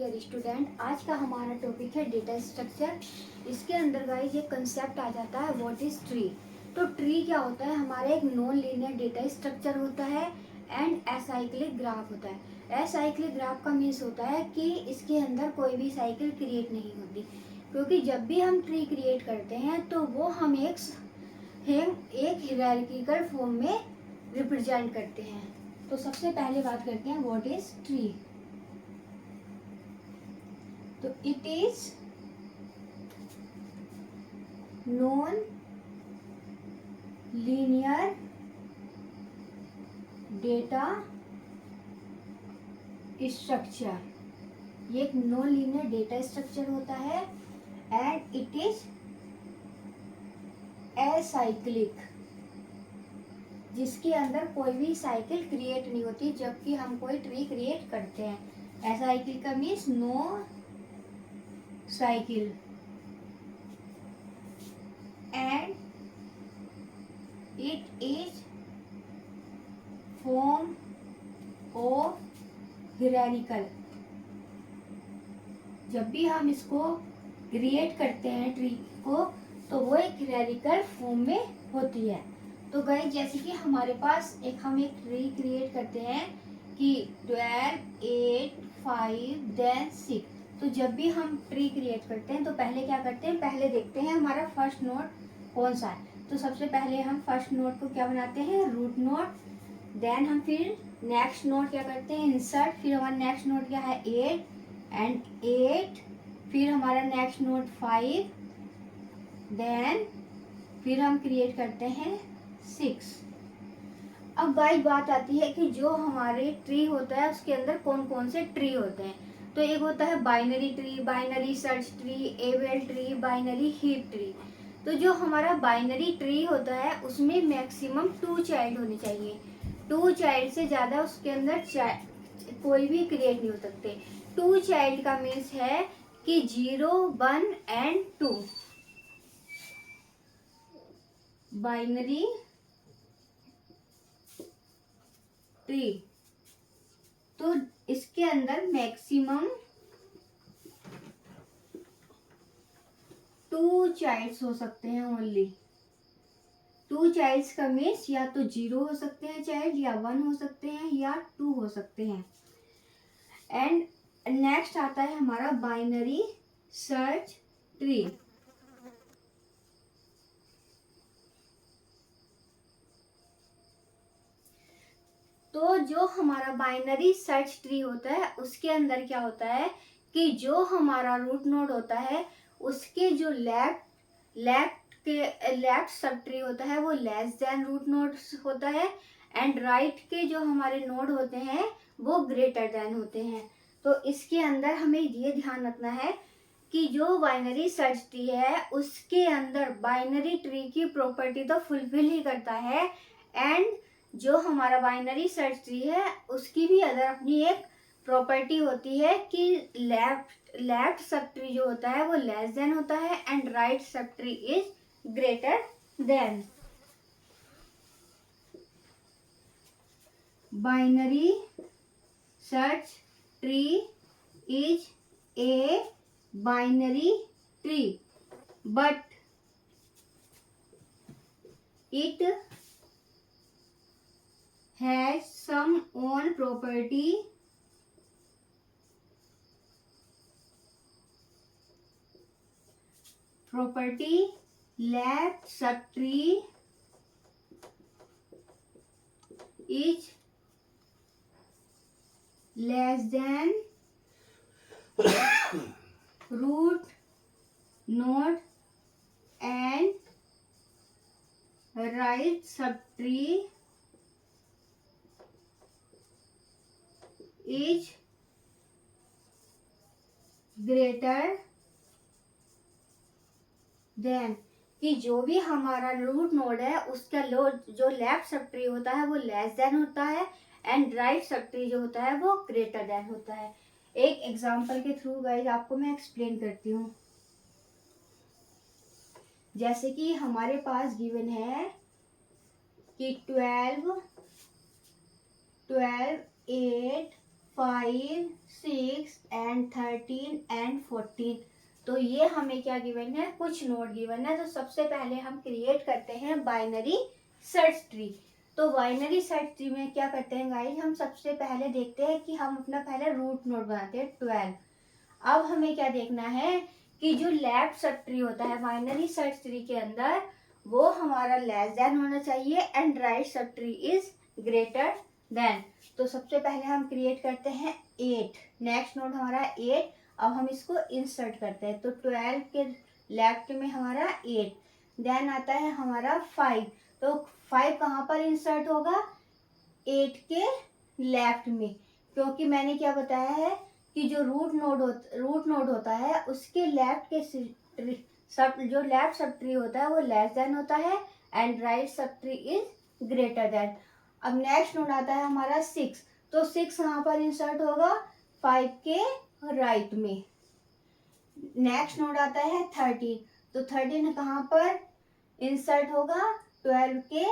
Dear student, आज का हमारा टॉपिक है डेटा स्ट्रक्चर। इसके अंदर गाइस एक कंसेप्ट आ जाता है व्हाट इज ट्री। तो ट्री क्या होता है? हमारा एक नॉन लीनियर डेटा स्ट्रक्चर होता है एंड एसाइक्लिक ग्राफ होता है। एसाइक्लिक ग्राफ का मीन्स होता है कि इसके अंदर कोई भी साइकिल क्रिएट नहीं होती, क्योंकि जब भी हम ट्री क्रिएट करते हैं तो वो हम एक हायरार्किकल फॉर्म में रिप्रेजेंट करते हैं। तो सबसे पहले बात करते हैं व्हाट इज ट्री। तो it is non linear data structure. ये एक नॉन लीनियर डेटा स्ट्रक्चर होता है एंड इट इज एसाइक्लिक, जिसके अंदर कोई भी साइकिल क्रिएट नहीं होती जबकि हम कोई ट्री क्रिएट करते हैं। एसाइक्लिक का means no cycle and it is form of hierarchical। जब भी हम इसको क्रिएट करते हैं ट्री को तो वो एक हायरार्किकल फॉर्म में होती है। तो गाइस जैसे कि हमारे पास हम एक ट्री क्रिएट करते हैं कि 12, 8, 5 देन 6। तो जब भी हम ट्री क्रिएट करते हैं तो पहले क्या करते हैं, पहले देखते हैं हमारा फर्स्ट नोड कौन सा है। तो सबसे पहले हम फर्स्ट नोड को क्या बनाते हैं, रूट नोड। देन हम फिर नेक्स्ट नोड क्या करते हैं, इंसर्ट। फिर हमारा नेक्स्ट नोड क्या है 8 एंड 8। फिर हमारा नेक्स्ट नोड 5। देन फिर हम क्रिएट करते हैं 6। अब गाइस बात आती है कि जो हमारे ट्री होता है उसके अंदर कौन कौन से ट्री होते हैं। तो एक होता है binary tree, binary search tree, able tree, binary heap tree. तो जो हमारा बाइनरी ट्री होता है उसमें मैक्सिमम 2 चाइल्ड होने चाहिए। 2 चाइल्ड से ज़्यादा उसके अंदर कोई भी क्रिएट नहीं हो सकते। 2 चाइल्ड का मीन्स है कि 0, 1 एंड 2। बाइनरी ट्री तो इसके अंदर मैक्सिमम 2 चाइल्ड्स हो सकते हैं ओनली। 2 चाइल्ड्स का मीन्स या तो 0 हो सकते हैं चाइल्ड, या 1 हो सकते हैं, या 2 हो सकते हैं। एंड नेक्स्ट आता है हमारा बाइनरी सर्च ट्री। तो जो हमारा बाइनरी सर्च ट्री होता है उसके अंदर क्या होता है कि जो हमारा रूट नोड होता है उसके जो लेफ्ट सब ट्री होता है वो लेस देन रूट नोड होता है एंड राइट के जो हमारे नोड होते हैं वो ग्रेटर देन होते हैं। तो इसके अंदर हमें ये ध्यान रखना है कि जो बाइनरी सर्च ट्री है उसके अंदर बाइनरी ट्री की प्रॉपर्टी तो फुलफिल ही करता है एंड जो हमारा बाइनरी सर्च ट्री है उसकी भी अदर अपनी एक प्रॉपर्टी होती है कि लेफ्ट सब ट्री जो होता है वो लेस देन होता है and right sub tree is greater than. Binary search tree is a binary tree but it has some own property left subtree is less than root node and right subtree is greater than। कि जो भी हमारा root node है उसका जो left sub tree होता है वो लेस देन होता है एंड राइट सब ट्री जो होता है वो ग्रेटर देन होता है। एक एग्जांपल के थ्रू गाइस आपको मैं एक्सप्लेन करती हूँ। जैसे कि हमारे पास गिवन है कि 12, 8, 5, 6 एंड 13 एंड 14। तो ये हमें क्या गिवन है, कुछ नोड गिवन है। तो सबसे पहले हम क्रिएट करते हैं बाइनरी सर्च ट्री। तो बाइनरी सर्च ट्री में क्या करते हैं गाइस, हम सबसे पहले देखते हैं कि हम अपना पहले रूट नोड बनाते हैं 12। अब हमें क्या देखना है कि जो लेफ्ट सब ट्री होता है बाइनरी सर्च ट्री के अंदर, वो हमारा लेस देन होना चाहिए and right sub tree is greater than. तो सबसे पहले हम क्रिएट करते हैं 8, नेक्स्ट नोड हमारा 8। अब हम इसको इंसर्ट करते हैं। तो 12 के लेफ्ट में हमारा 8, देन आता है हमारा 5। तो 5 कहाँ पर इंसर्ट होगा, 8 के लेफ्ट में, क्योंकि मैंने क्या बताया है कि जो रूट नोड होता है उसके लेफ्ट के जो लेफ्ट सब ट्री होता है वो लेस देन होता है and right sub tree is greater than. अब नेक्स्ट नोड आता है हमारा 6। तो 6 कहाँ पर इंसर्ट होगा, 5 के राइट में। नेक्स्ट नोड आता है 13। तो 13 कहाँ पर इंसर्ट होगा, 12 के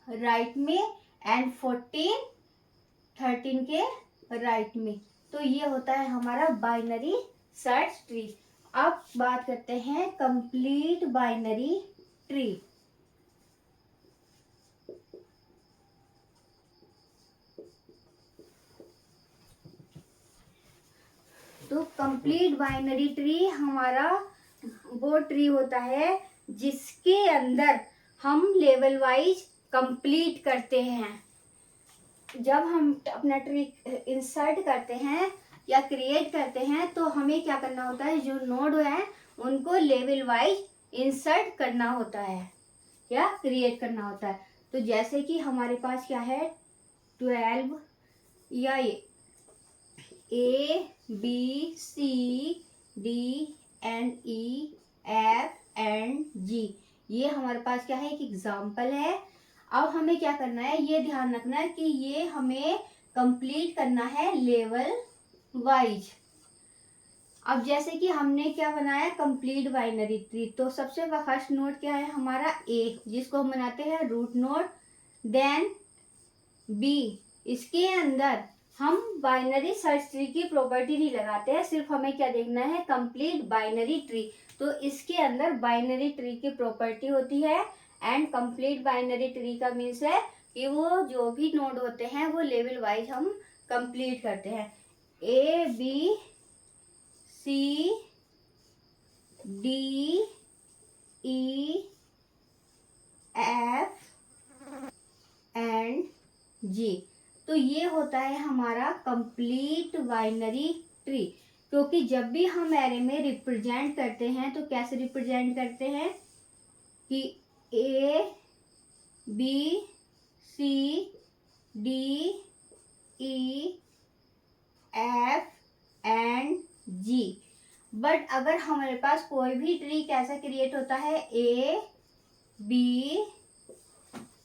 राइट में एंड 14 13 के राइट में। तो ये होता है हमारा बाइनरी सर्च ट्री। अब बात करते हैं कंप्लीट बाइनरी ट्री। तो कंप्लीट बाइनरी ट्री हमारा वो ट्री होता है जिसके अंदर हम लेवल वाइज कंप्लीट करते हैं। जब हम अपना ट्री इंसर्ट करते हैं या क्रिएट करते हैं तो हमें क्या करना होता है, जो नोड है उनको लेवल वाइज इंसर्ट करना होता है या क्रिएट करना होता है। तो जैसे कि हमारे पास क्या है 12 या A B C D and E F and G, ये हमारे पास क्या है, एक एग्जाम्पल है। अब हमें क्या करना है, ये ध्यान रखना है कि ये हमें कंप्लीट करना है लेवल वाइज। अब जैसे कि हमने क्या बनाया, कंप्लीट बाइनरी ट्री। तो सबसे फर्स्ट नोड क्या है हमारा A, जिसको हम बनाते हैं रूट नोड। देन B, इसके अंदर हम बाइनरी सर्च ट्री की प्रॉपर्टी नहीं लगाते हैं, सिर्फ हमें क्या देखना है, कंप्लीट बाइनरी ट्री। तो इसके अंदर बाइनरी ट्री की प्रॉपर्टी होती है एंड कंप्लीट बाइनरी ट्री का मीन्स है कि वो जो भी नोड होते हैं वो लेवल वाइज हम कंप्लीट करते हैं। A B C D E F and G। तो ये होता है हमारा कंप्लीट बाइनरी ट्री। क्योंकि जब भी हम एरे में रिप्रेजेंट करते हैं तो कैसे रिप्रेजेंट करते हैं कि A B C D E F and G। But अगर हमारे पास कोई भी ट्री कैसा क्रिएट होता है, A B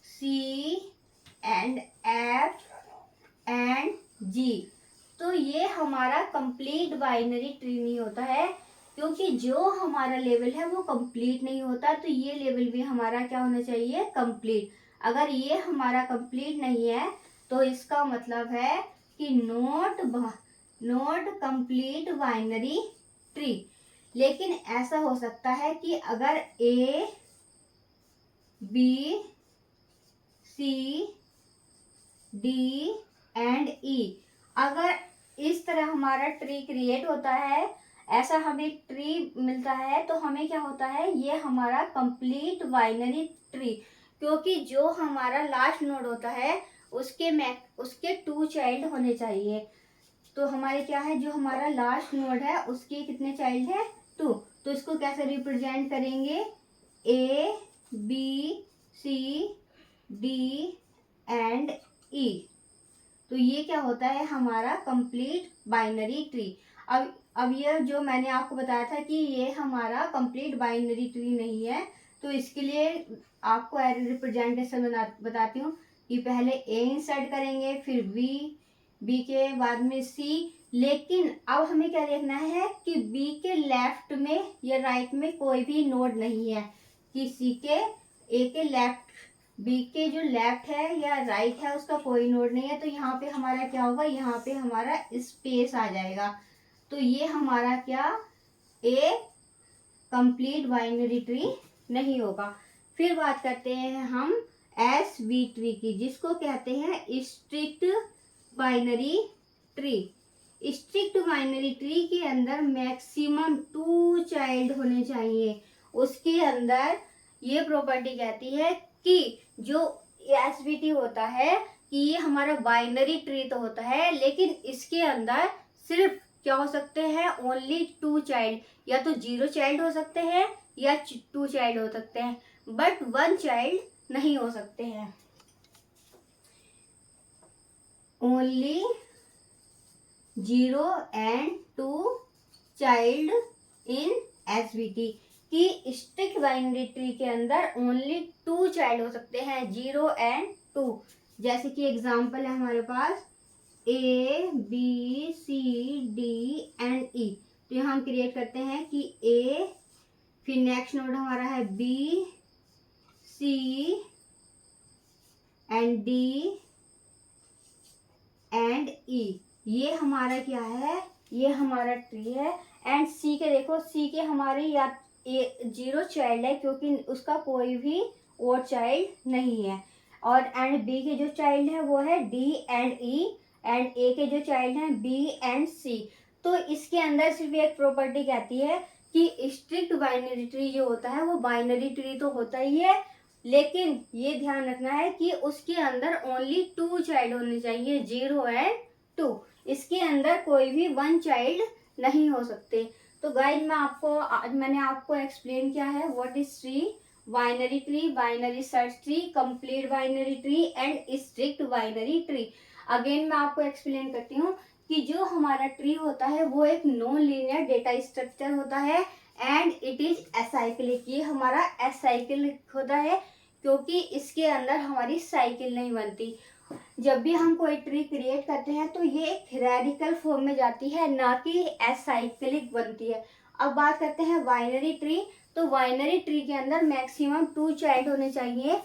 C and F and G, तो ये हमारा कंप्लीट बाइनरी ट्री नहीं होता है, क्योंकि जो हमारा लेवल है वो कंप्लीट नहीं होता। तो ये लेवल भी हमारा क्या होना चाहिए, कंप्लीट। अगर ये हमारा कंप्लीट नहीं है तो इसका मतलब है कि नॉट कंप्लीट बाइनरी ट्री। लेकिन ऐसा हो सकता है कि अगर A B C D and E, अगर इस तरह हमारा ट्री क्रिएट होता है, ऐसा हमें ट्री मिलता है, तो हमें क्या होता है, ये हमारा कंप्लीट बाइनरी ट्री। क्योंकि जो हमारा लास्ट नोड होता है उसके 2 चाइल्ड होने चाहिए। तो हमारे क्या है, जो हमारा लास्ट नोड है उसके कितने चाइल्ड है, 2। तो इसको कैसे रिप्रेजेंट करेंगे, A B C D and E। तो ये क्या होता है हमारा कंप्लीट बाइनरी ट्री। अब ये जो मैंने आपको बताया था कि ये हमारा कंप्लीट बाइनरी ट्री नहीं है, तो इसके लिए आपको एरे रिप्रेजेंटेशन बताती हूँ कि पहले A इंसर्ट करेंगे, फिर B के बाद में C। लेकिन अब हमें क्या देखना है कि B के लेफ्ट में या राइट में कोई भी नोड नहीं है, कि C के A के लेफ्ट बी के जो लेफ्ट है या राइट है उसका कोई नोड नहीं है, तो यहाँ पे हमारा क्या होगा, यहाँ पे हमारा स्पेस आ जाएगा। तो ये हमारा क्या, ए कंप्लीट बाइनरी ट्री नहीं होगा। फिर बात करते हैं हम एस बी ट्री की, जिसको कहते हैं strict binary tree. Strict binary tree के अंदर मैक्सिमम 2 चाइल्ड होने चाहिए। उसके अंदर ये प्रॉपर्टी कहती है कि जो एसबीटी होता है कि ये हमारा बाइनरी ट्री तो होता है, लेकिन इसके अंदर सिर्फ क्या हो सकते हैं, ओनली 2 चाइल्ड, या तो 0 चाइल्ड हो सकते हैं या 2 चाइल्ड हो सकते हैं, बट 1 चाइल्ड नहीं हो सकते हैं। Only 0 and 2 child in SBT कि स्ट्रिक्ट बाइनरी ट्री के अंदर ओनली 2 चाइल्ड हो सकते हैं, 0 and 2। जैसे कि एग्जांपल है हमारे पास A B C D and E. तो यहाँ हम क्रिएट करते हैं कि ए, फिर नेक्स्ट नोड हमारा है B C and D and E. ये हमारा क्या है, ये हमारा ट्री है। एंड सी के देखो, सी के हमारे या 0 चाइल्ड है क्योंकि उसका कोई भी और चाइल्ड नहीं है। और एंड बी के जो चाइल्ड है वो है डी एंड ई, एंड ए के जो चाइल्ड हैं बी एंड सी। तो इसके अंदर सिर्फ एक प्रॉपर्टी कहती है कि स्ट्रिक्ट बाइनरी ट्री जो होता है वो बाइनरी ट्री तो होता ही है, लेकिन ये ध्यान रखना है कि उसके अंदर ओनली 2 चाइल्ड होने चाहिए, 0 एंड 2। इसके अंदर कोई भी 1 चाइल्ड नहीं हो सकते। तो गाइड मैंने आपको एक्सप्लेन किया है what is tree, binary tree, binary search tree, complete binary tree and strict binary tree. Again मैं आपको एक्सप्लेन करती हूँ कि जो हमारा ट्री होता है वो एक नॉन लीनियर डेटा स्ट्रक्चर होता है एंड इट इज एसाइक्लिक। ये हमारा एसाइक्लिक होता है क्योंकि इसके अंदर हमारी साइकिल नहीं बनती। जब भी हम कोई ट्री क्रिएट करते हैं तो ये एक हिरारिकल फॉर्म में जाती है, ना कि एसाइक्लिक बनती है। अब बात करते हैं बाइनरी ट्री। तो बाइनरी ट्री के अंदर मैक्सिमम 2 चाइल्ड होने चाहिए।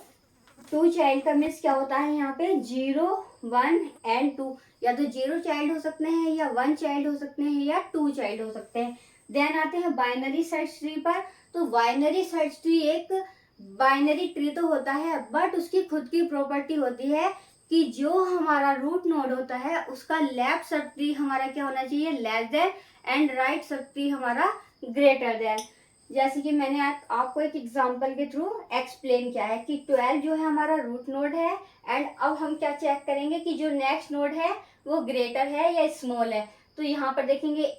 2 चाइल्ड का मीन्स क्या होता है, यहाँ पे 0 1 एंड 2, या तो 0 चाइल्ड हो सकते हैं या 1 चाइल्ड हो सकते हैं या 2 चाइल्ड हो सकते हैं। देन आते हैं बाइनरी सर्च ट्री पर। तो बाइनरी सर्च ट्री एक बाइनरी ट्री तो होता है, बट उसकी खुद की प्रॉपर्टी होती है कि जो हमारा रूट नोड होता है उसका लेफ्ट सब ट्री हमारा क्या होना चाहिए, less than, and right sub tree हमारा ग्रेटर देन। जैसे कि मैंने आपको एक एग्जांपल के थ्रू एक्सप्लेन किया है कि 12 जो है हमारा रूट नोड है, एंड अब हम क्या चेक करेंगे कि जो नेक्स्ट नोड है वो ग्रेटर है या स्मॉल है। तो यहाँ पर देखेंगे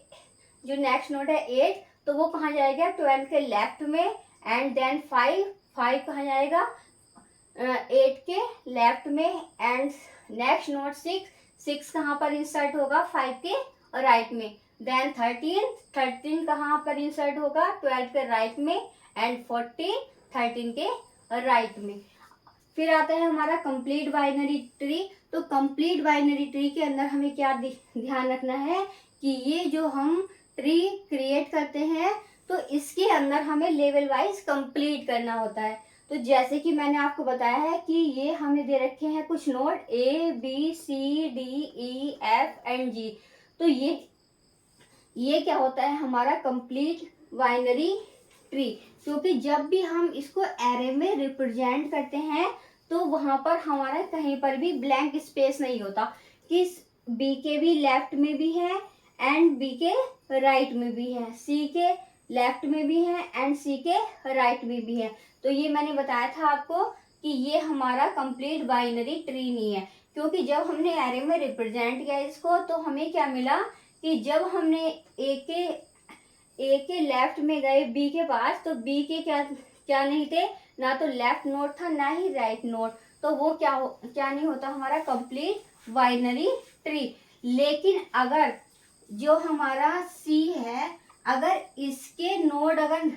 जो नेक्स्ट नोड है 8, तो वो कहाँ जाएगा, 12 के लेफ्ट में, एंड देन 5 कहाँ जाएगा, 8 के लेफ्ट में, एंड नेक्स्ट नोड 6 कहाँ पर इंसर्ट होगा, 5 के राइट में। देन 13 कहाँ पर इंसर्ट होगा, 12 के राइट में, एंड 14 13 के राइट में। फिर आता है हमारा कंप्लीट बाइनरी ट्री। तो कंप्लीट बाइनरी ट्री के अंदर हमें क्या ध्यान रखना है कि ये जो हम ट्री क्रिएट करते हैं तो इसके अंदर हमें लेवल वाइज कंप्लीट करना होता है। तो जैसे कि मैंने आपको बताया है कि ये हमें दे रखे हैं कुछ node A B C D E F and G. तो ये क्या होता है हमारा कंप्लीट बाइनरी ट्री, क्योंकि जब भी हम इसको एरे में रिप्रेजेंट करते हैं तो वहां पर हमारा कहीं पर भी ब्लैंक स्पेस नहीं होता कि बी के भी लेफ्ट में भी है एंड बी के राइट में भी है, सी के लेफ्ट में भी है एंड सी के राइट में भी है। तो ये मैंने बताया था आपको कि ये हमारा कंप्लीट बाइनरी ट्री नहीं है, क्योंकि जब हमने एरे में रिप्रेजेंट किया इसको तो हमें क्या मिला कि जब हमने ए के लेफ्ट में गए बी के पास, तो बी के क्या नहीं थे, ना तो लेफ्ट नोड था ना ही राइट नोड, तो वो क्या नहीं होता हमारा कंप्लीट बाइनरी ट्री। लेकिन अगर जो हमारा सी है, अगर इसके नोड अगर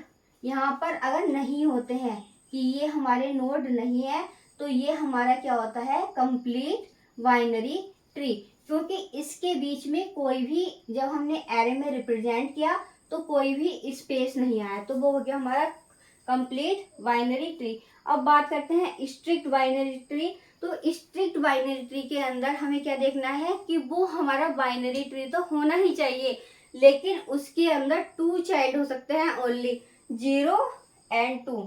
यहाँ पर अगर नहीं होते हैं कि ये हमारे नोड नहीं है, तो ये हमारा क्या होता है कंप्लीट बाइनरी ट्री, क्योंकि इसके बीच में कोई भी जब हमने एरे में रिप्रेजेंट किया तो कोई भी स्पेस नहीं आया, तो वो हो गया हमारा कंप्लीट बाइनरी ट्री। अब बात करते हैं स्ट्रिक्ट बाइनरी ट्री। तो स्ट्रिक्ट बाइनरी ट्री के अंदर हमें क्या देखना है कि वो हमारा बाइनरी ट्री तो होना ही चाहिए, लेकिन उसके अंदर 2 चाइल्ड हो सकते हैं ओनली, 0 एंड 2।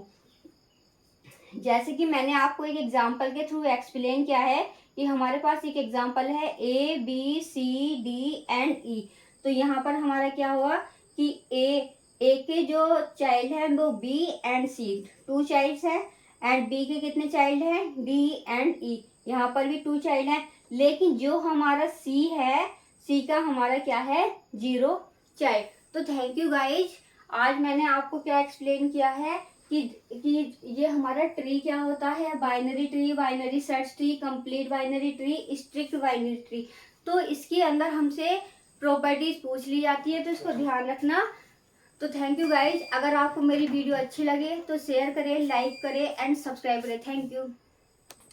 जैसे कि मैंने आपको एक एग्जांपल के थ्रू एक्सप्लेन किया है कि हमारे पास एक एग्जांपल है A B C D and E। तो यहाँ पर हमारा क्या हुआ कि A के जो चाइल्ड है वो B एंड C, 2 चाइल्ड्स हैं, एंड B के कितने चाइल्ड हैं D एंड E, यहाँ पर भी 2 चाइल्ड हैं। लेकिन जो हमारा C है, C का हमारा क्या है 0 चाइल्ड। तो थैंक यू गाइज, आज मैंने आपको क्या एक्सप्लेन किया है कि ये हमारा ट्री क्या होता है, binary tree, binary search tree, complete binary tree, strict binary tree. तो इसके अंदर हमसे प्रॉपर्टीज पूछ ली जाती है, तो इसको ध्यान रखना। तो थैंक यू गाइज, अगर आपको मेरी वीडियो अच्छी लगे तो शेयर करें, लाइक करें एंड सब्सक्राइब करें। Thank you.